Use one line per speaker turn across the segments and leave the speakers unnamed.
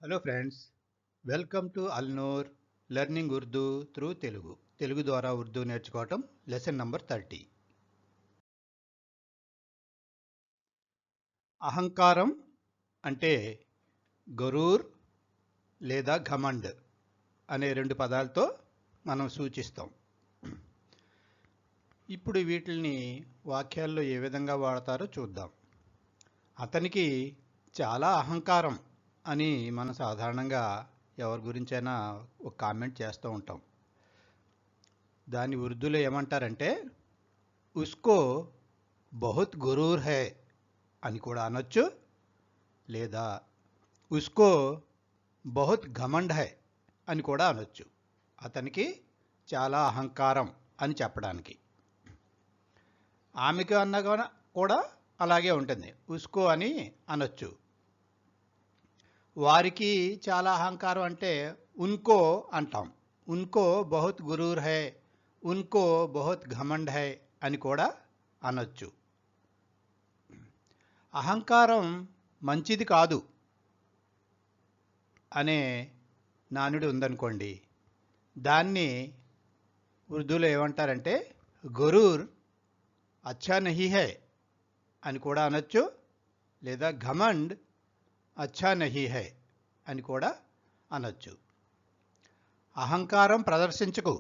Hello friends, welcome to Alnoor learning Urdu through Telugu ద్వారా ఉర్దూ నేర్చుకోవటం lesson number 30. అహంకారం అంటే గరూర్ లేదా ఘమండ్ అనే రెండు పదాలతో మనం సూచిస్తాం. ఇప్పుడు వీటిని వాక్యాల్లో ఏ విధంగా వాడతారో చూద్దాం. అతనికి చాలా అహంకారం అని మనం సాధారణంగా ఎవరి గురించైనా ఒక కామెంట్ చేస్తూ ఉంటాం. దాన్ని ఉర్దూలో ఏమంటారంటే ఉస్కో బహుత్ గురూర్ హై అని కూడా అనొచ్చు, లేదా ఉస్కో బహుత్ ఘమండ్ హై అని కూడా అనొచ్చు. అతనికి చాలా అహంకారం అని చెప్పడానికి. ఆమెకు అన్న కూడా అలాగే ఉంటుంది, ఉస్కో అని అనొచ్చు. వారికి చాలా అహంకారం అంటే ఉన్కో అంటాం. ఉన్కో బహుత్ గురూర్ హై, ఉన్కో బహుత్ ఘమండ్ హై అని కూడా అనొచ్చు. అహంకారం మంచిది కాదు అనే నానుడి ఉందనుకోండి, దాన్ని ఉర్దూలో ఏమంటారంటే గరూర్ అచ్చా నహీ హై అని కూడా అనొచ్చు, లేదా ఘమండ్ అచ్చా నహీ హై అని కూడా అనొచ్చు. అహంకారం ప్రదర్శించకు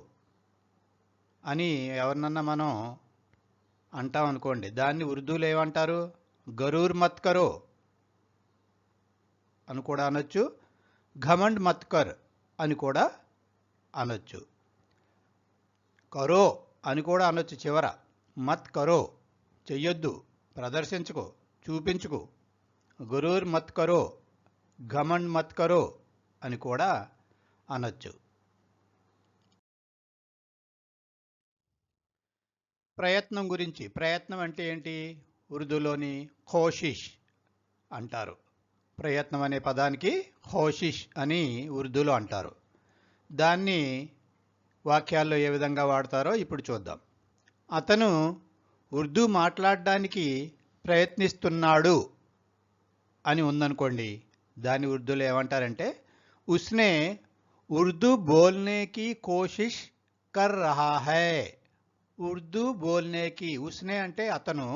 అని ఎవరినన్నా మనం అంటాం అనుకోండి, దాన్ని ఉర్దూలో ఏమంటారు? గరూర్ మత్ కరో అని కూడా అనొచ్చు, ఘమండ్ మత్ కర్ అని కూడా అనొచ్చు. కరో అని కూడా అనొచ్చు చివర. మత్ కరో చెయ్యొద్దు, ప్రదర్శించుకో, చూపించుకో. గరూర్ మత్ కరో, ఘమండ్ మత్ కరో అని కూడా అనొచ్చు. ప్రయత్నం గురించి. ప్రయత్నం అంటే ఏంటి? ఉర్దూలోని కోషిష్ అంటారు. ప్రయత్నం అనే పదానికి కోషిష్ అని ఉర్దూలో అంటారు. దాన్ని వాక్యాల్లో ఏ విధంగా వాడతారో ఇప్పుడు చూద్దాం. అతను ఉర్దూ మాట్లాడడానికి ప్రయత్నిస్తున్నాడు అని ఉందనుకోండి, దాన్ని ఉర్దూలో ఏమంటారంటే ఉస్నే ఉర్దూ బోల్నేకి కోషిష్ కర్ రహా హై. ఉర్దూ బోల్నేకి, ఉస్నే అంటే అతను,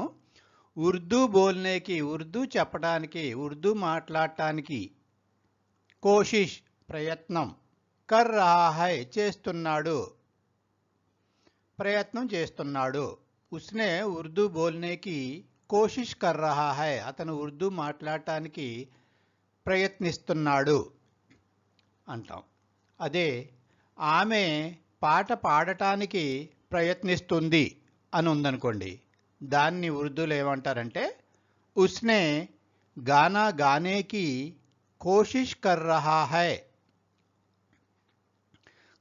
ఉర్దూ బోల్నేకి ఉర్దూ చెప్పడానికి, ఉర్దూ మాట్లాడటానికి, కోషిష్ ప్రయత్నం, కర్ రహా హై చేస్తున్నాడు, ప్రయత్నం చేస్తున్నాడు. ఉస్నే ఉర్దూ బోల్నేకి కోషిష్ కర్ రహా హై, అతను ఉర్దూ మాట్లాడటానికి ప్రయత్నిస్తున్నాడు అంటాం. అదే ఆమె పాట పాడటానికి ప్రయత్నిస్తుంది అని ఉందనుకోండి, దాన్ని ఉర్దూలో ఏమంటారంటే ఉస్నే గానా గానేకి కోషిష్ కర్ రహా హై.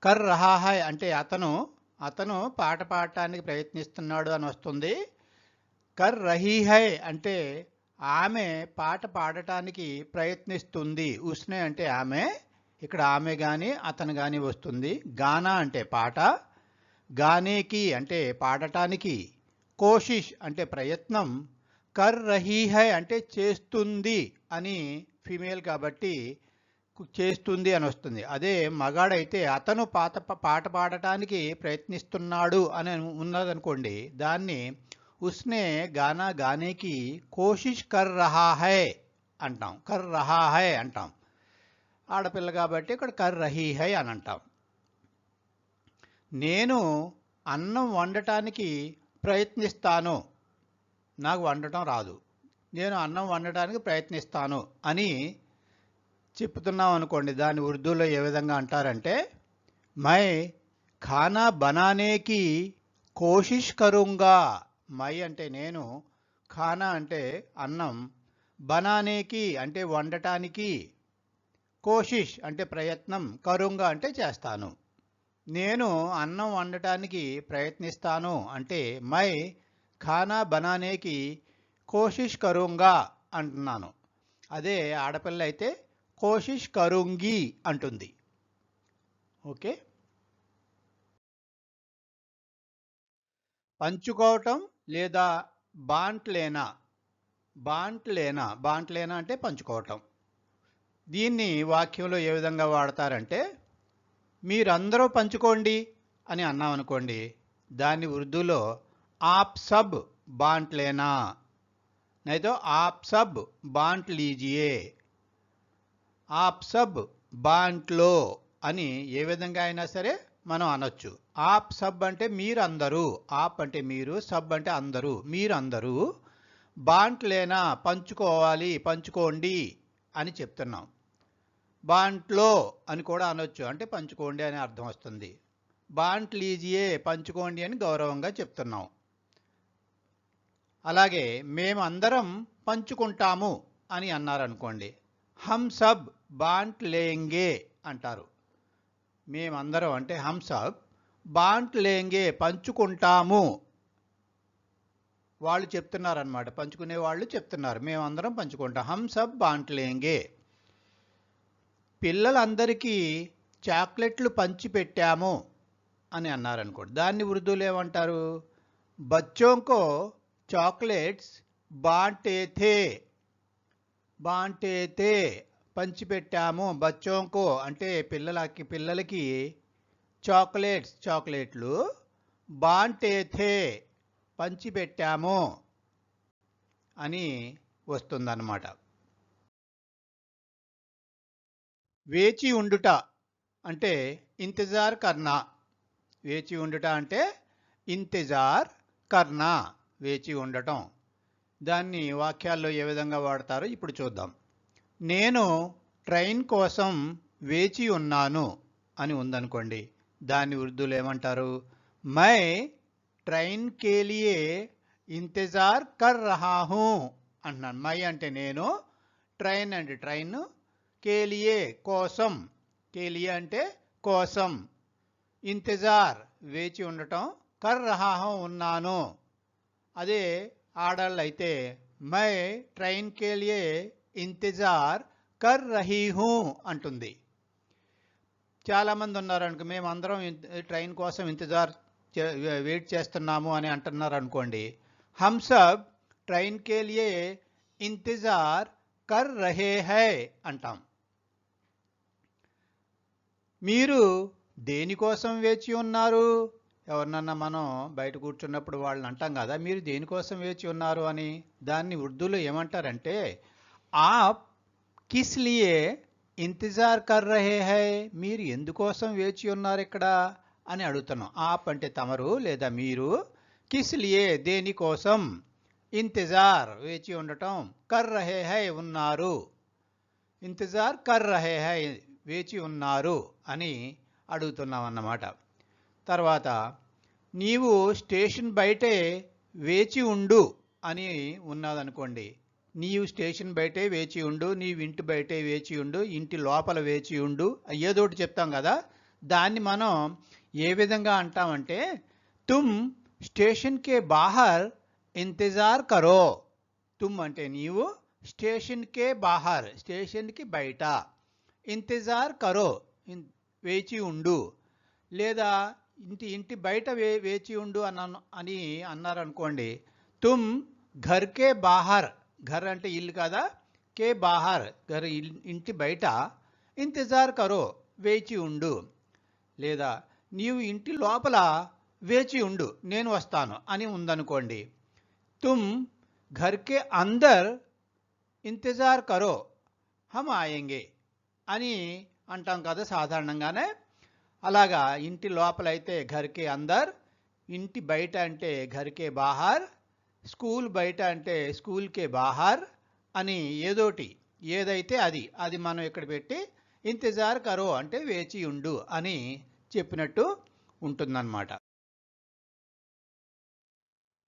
కర్ రహా హై అంటే అతను పాట పాడటానికి ప్రయత్నిస్తున్నాడు అని వస్తుంది. కర్ రహీ హై అంటే ఆమె పాట పాడటానికి ప్రయత్నిస్తుంది. ఉస్నే అంటే ఆమె, ఇక్కడ ఆమె కానీ అతను కానీ వస్తుంది. గానా అంటే పాట, గానేకి అంటే పాడటానికి, కోషిష్ అంటే ప్రయత్నం, కర్ రహీ హై అంటే చేస్తుంది అని ఫీమేల్ కాబట్టి చేస్తుంది అని వస్తుంది. అదే మగాడైతే అతను పాట పాడటానికి ప్రయత్నిస్తున్నాడు అని ఉన్నదనుకోండి, దాన్ని ఉస్నే గానా గానేకి కోషిష్ కర్ రహా హై అంటాం. కర్ రహా హై అంటాం. ఆడపిల్ల కాబట్టి ఇక్కడ కర్ రహీ హై అని అంటాం. నేను అన్నం వండటానికి ప్రయత్నిస్తాను, నాకు వండటం రాదు, నేను అన్నం వండటానికి ప్రయత్నిస్తాను అని చెప్తున్నాం అనుకోండి, దాన్ని ఉర్దూలో ఏ విధంగా అంటారంటే మై ఖానా బనానేకి కోషిష్ కరుంగా. మై అంటే నేను, ఖానా అంటే అన్నం, బనానేకి అంటే వండటానికి, కోషిష్ అంటే ప్రయత్నం, కరుంగా అంటే చేస్తాను. నేను అన్నం వండటానికి ప్రయత్నిస్తాను అంటే మై ఖానా బనానేకి కోషిష్ కరుంగా అంటున్నాను. అదే ఆడపిల్ల అయితే కోషిష్ కరుంగి అంటుంది. ఓకే. పంచుకోవటం లేదా బాంట్లేనా. బాంట్లేనా అంటే పంచుకోవటం. దీన్ని వాక్యంలో ఏ విధంగా వాడతారంటే, మీరందరూ పంచుకోండి అని అన్నామనుకోండి, దాన్ని ఉర్దూలో ఆప్ సబ్ బాంట్ లేనా, నైతో ఆప్ సబ్ బాంట్ లీజియే, ఆప్ సబ్ బాంట్లో అని ఏ విధంగా అయినా సరే మనం అనొచ్చు. ఆప్ సబ్ అంటే మీరందరూ, ఆప్ అంటే మీరు, సబ్ అంటే అందరూ, మీరందరూ బాంట్ లేనా పంచుకోవాలి, పంచుకోండి అని చెప్తున్నాం. బాంట్లో అని కూడా అనొచ్చు, అంటే పంచుకోండి అని అర్థం వస్తుంది. బాంట్ లీజియే పంచుకోండి అని గౌరవంగా చెప్తున్నాం. అలాగే మేమందరం పంచుకుంటాము అని అన్నారనుకోండి, హమ్ సబ్ బాంట్ లేంగే అంటారు. మేమందరం అంటే హమ్ సబ్ బాంట్ లేంగే పంచుకుంటాము, వాళ్ళు చెప్తున్నారనమాట, పంచుకునే వాళ్ళు చెప్తున్నారు, మేమందరం పంచుకుంటాం, హమ్ సబ్ బాంట్ లేంగే. పిల్లలందరికీ చాక్లెట్లు పంచి పెట్టాము అని అన్నారనుకోండి, దాన్ని ఉర్దూలో ఏమంటారు, బచ్చోంకో చాక్లెట్స్ బాంటే థే, బాంటే థే పంచిపెట్టాము, బచ్చోంకో అంటే పిల్లలకి చాక్లెట్లు, బాంటే థే పంచిపెట్టాము అని వస్తుందన్నమాట. వేచి ఉండుట అంటే ఇంతజార్ కర్నా, వేచి ఉండుట అంటే ఇంతజార్ కర్నా, వేచి ఉండటం. దాన్ని వాక్యాల్లో ఏ విధంగా వాడతారో ఇప్పుడు చూద్దాం. నేను ట్రైన్ కోసం వేచి ఉన్నాను అని ఉందనుకోండి, దాన్ని ఉర్దూలో ఏమంటారు, మై ట్రైన్ కే లియే ఇంతజార్ కర్ రహా హూ అంటున్నాను. మై అంటే నేను, ట్రైన్ అంటే ట్రైన్, కేలియే కోసం, కేలియే అంటే కోసం, ఇంతజార్ వేచి ఉండటం, కర్ రహా హూ ఉన్నాను. అదే ఆడళ్ళు అయితే మై ట్రైన్ కేలియే ఇంతజార్ కర్ రహీ హూ అంటుంది. చాలామంది ఉన్నారనుకో, మేమందరం ట్రైన్ కోసం ఇంతజార్ వెయిట్ చేస్తున్నాము అని అంటున్నారు అనుకోండి, హమ్ సబ్ ట్రైన్ కేలియే ఇంతజార్ కర్ రహే హై అంటాం. మీరు దేనికోసం వేచి ఉన్నారు, ఎవరినన్నా మనం బయట కూర్చున్నప్పుడు వాళ్ళని అంటాం కదా, మీరు దేనికోసం వేచి ఉన్నారు అని. దాన్ని ఉర్దూలో ఏమంటారంటే, ఆప్ కిస్ లియే ఇంతజార్ కర్ రహే హై, మీరు ఎందుకోసం వేచి ఉన్నారు ఇక్కడ అని అడుగుతున్నాం. ఆప్ అంటే తమరు లేదా మీరు, కిస్ లియే దేనికోసం, ఇంతజార్ వేచి ఉండటం, కర్ రహే హై ఉన్నారు, ఇంతజార్ కర్ రహే హై వేచి ఉన్నారు అని అడుగుతున్నాం అన్నమాట. తర్వాత నీవు స్టేషన్ బయటే వేచి ఉండు అని ఉన్నదనుకోండి, నీవు స్టేషన్ బయటే వేచి ఉండు, నీవు ఇంటి బయటే వేచి ఉండు, ఇంటి లోపల వేచి ఉండు, ఏదోటి చెప్తాం కదా. దాన్ని మనం ఏ విధంగా అంటామంటే, తుమ్ స్టేషన్ కే బాహర్ ఇంతజార్ కరో, తుమ్ అంటే నీవు, స్టేషన్ కే బాహర్ స్టేషన్కి బయట, ఇంతజార్ కరో వేచి ఉండు, లేదా ఇంటి బయట వేచి ఉండు అని అన్నారనుకోండి, తుమ్ ఘర్ కే బాహర్, ఘర్ అంటే ఇల్లు కదా, కే బాహర్ ఘర్ ఇంటి బయట, ఇంతజార్ కరో వేచి ఉండు, లేదా నీవు ఇంటి లోపల వేచి ఉండు నేను వస్తాను అని ఉందనుకోండి, తుమ్ ఘర్ కే అందర్ ఇంతజార్ కరో హమ్ ఆయేంగే అని అంటాం కదా సాధారణంగానే. అలాగా ఇంటి లోపలైతే ఘర్కే అందర్, ఇంటి బయట అంటే ఘర్కే బాహర్, స్కూల్ బయట అంటే స్కూల్కే బాహర్ అని ఏదైతే అది మనం ఇక్కడ పెట్టి ఇంతజార్ కరో అంటే వేచి ఉండు అని చెప్పినట్టు ఉంటుందన్నమాట.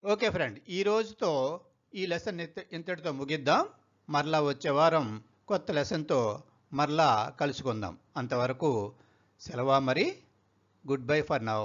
ఓకే ఫ్రెండ్, ఈ రోజుతో ఈ లెసన్ ఇంతటితో ముగిద్దాం. మరలా వచ్చే వారం కొత్త లెసన్తో మరలా కలుసుకుందాం. అంతవరకు సెలవా మరి. Good bye for now.